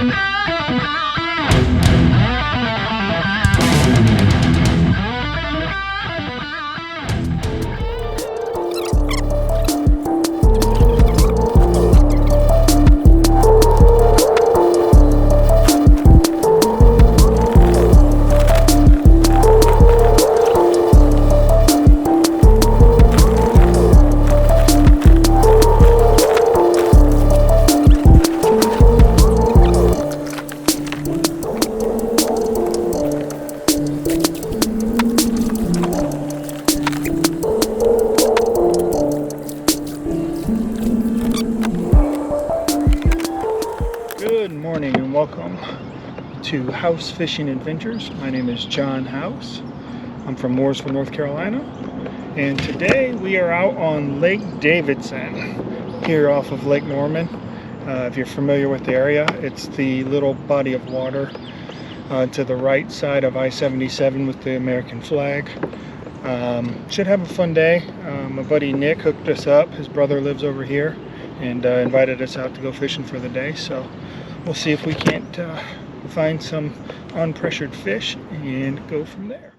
Good morning and welcome to House Fishing Adventures. My name is John House. I'm from Mooresville, North Carolina, and today we are out on Lake Davidson here off of Lake Norman. If you're familiar with the area, it's the little body of water to the right side of I-77 with the American flag. Should have a fun day. My buddy Nick hooked us up. His brother lives over here and invited us out to go fishing for the day, so we'll see if we can't find some unpressured fish and go from there.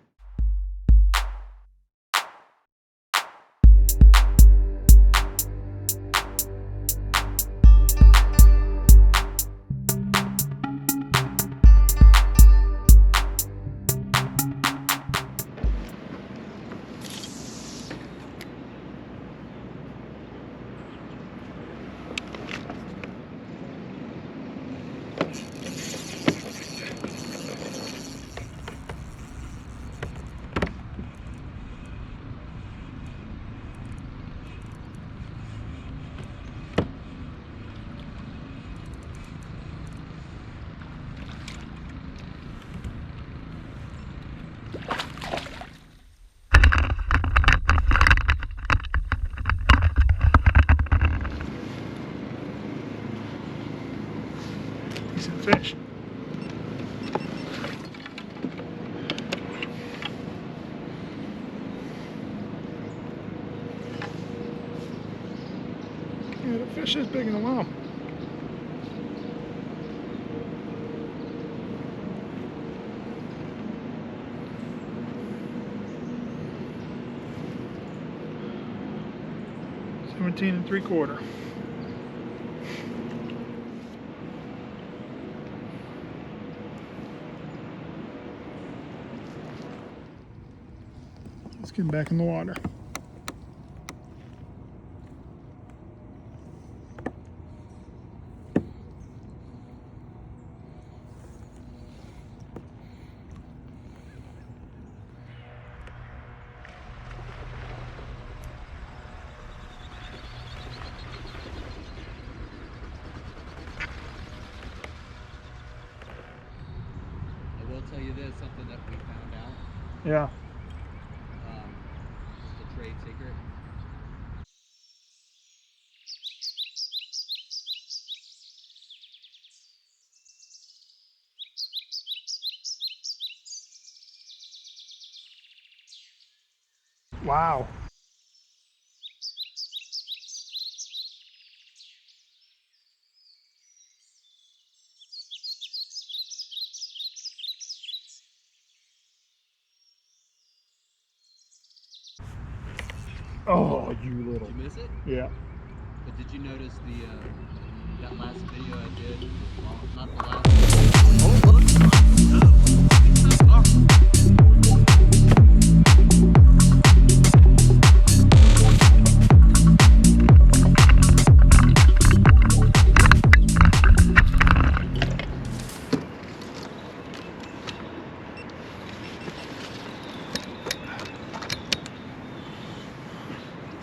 Decent fish. Yeah, the fish is big in the wow. $17 3/4. Let's get him back in the water. I will tell you this, something that we found out. Yeah. Just a trade secret. Wow. Oh, you little. Did you miss it? Yeah. But did you notice the that last video I did? Well, not the last one. Oh, look!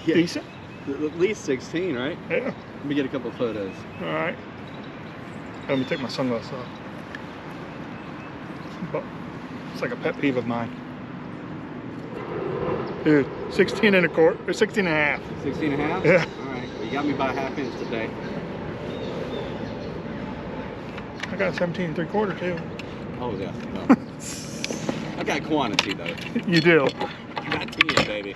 Yeah. Decent? At least 16, right? Yeah. Let me get a couple photos. All right. Let me take my sunglasses off. But it's like a pet peeve of mine. Dude, 16 and a quarter, or 16 and a half. 16 and a half? Yeah. All right. Well, you got me by a half inch today. I got 17 3/4 too. Oh, yeah. No. I got quantity, though. You do. I got 10, baby.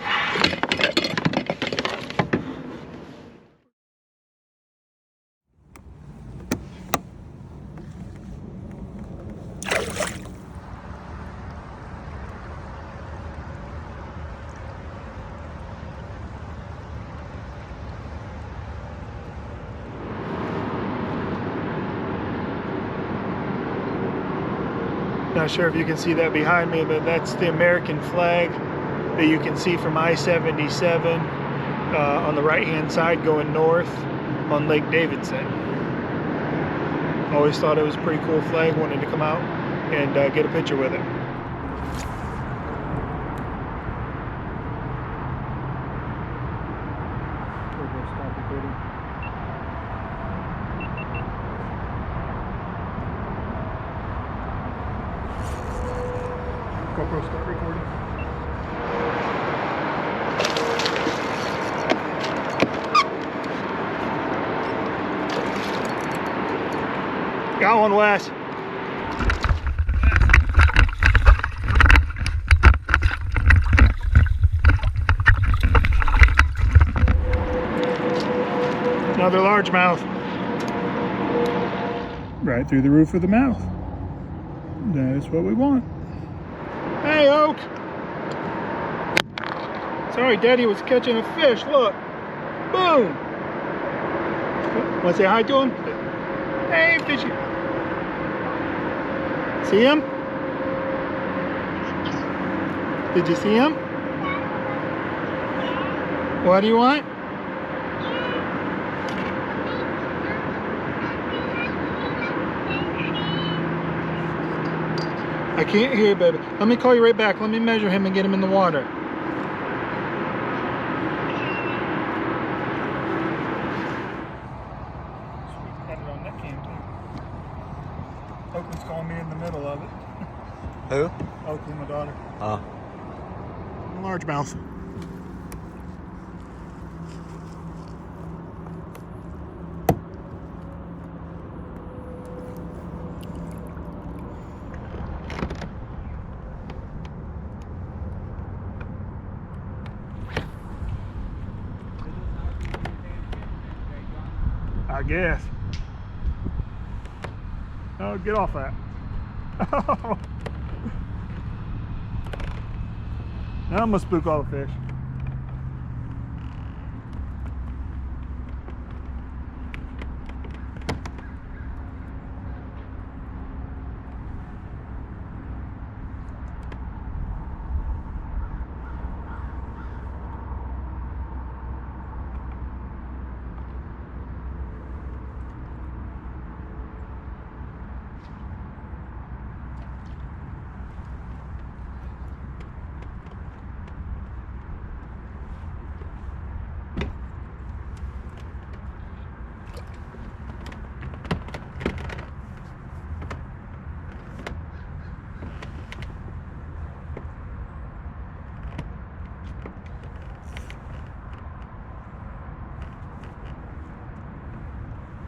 Not sure if you can see that behind me, but that's the American flag that you can see from I-77 on the right-hand side going north on Lake Davidson. Always thought it was a pretty cool flag, wanted to come out and get a picture with it. GoPro, start recording. Got one, Wes. Another largemouth. Right through the roof of the mouth. That is what we want. Hey, Oak! Sorry, Daddy was catching a fish. Look. Boom! Want to say hi to him? Hey, fishy. See him? Did you see him? What do you want? I can't hear you, baby. Let me call you right back. Let me measure him and get him in the water. Sweet, got it on that cam too. Oakland's calling me in the middle of it. Who? Oakland, my daughter. Oh. Largemouth. I guess. Oh, get off that. Oh. Now I'm gonna spook all the fish.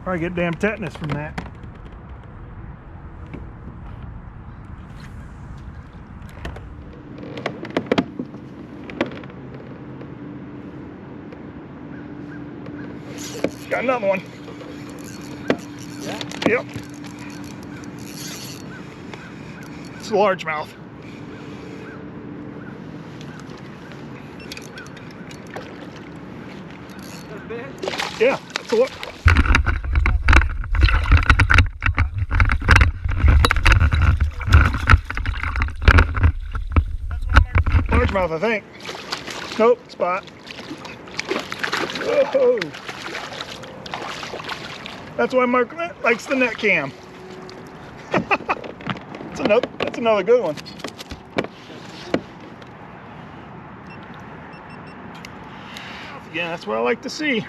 Probably get damn tetanus from that. Got another one. Yeah? Yep. It's a largemouth. Yeah, it's a look. Largemouth, I think. Nope, spot. Whoa. That's why Mark likes the net cam. That's another good one. Again, that's what I like to see.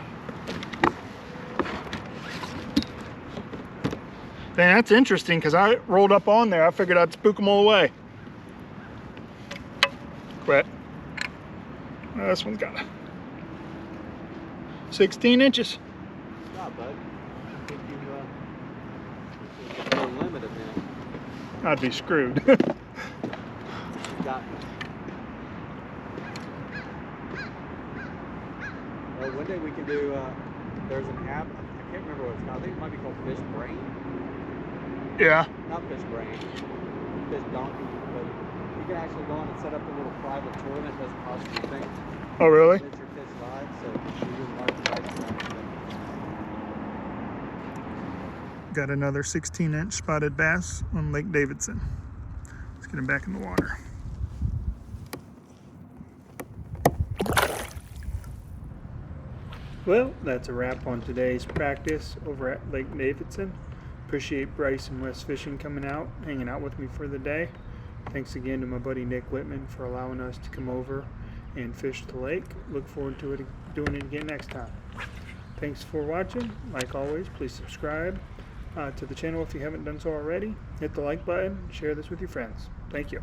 Man, that's interesting because I rolled up on there. I figured I'd spook them all away. Quit. This one's got 16 inches. Stop, bud. I think you're limited now. I'd be screwed. You got me. Well, one day we can do, there's an app, I can't remember what it's called. I think it might be called Fish Brain. Yeah. Not Fish Brain, Fish Donkey, but you can actually go on and set up a little private tournament. It doesn't cost you anything. Oh, really? Let your fish live, so you can mark the rights around it. Got another 16-inch spotted bass on Lake Davidson. get him back in the water. Well, that's a wrap on today's practice over at Lake Davidson. Appreciate Bryce and Wes Fishing coming out, hanging out with me for the day. Thanks again to my buddy Nick Whitman for allowing us to come over and fish the lake. Look forward to doing it again next time. Thanks for watching. Like always, please subscribe to the channel if you haven't done so already. Hit the like button, share this with your friends. Thank you.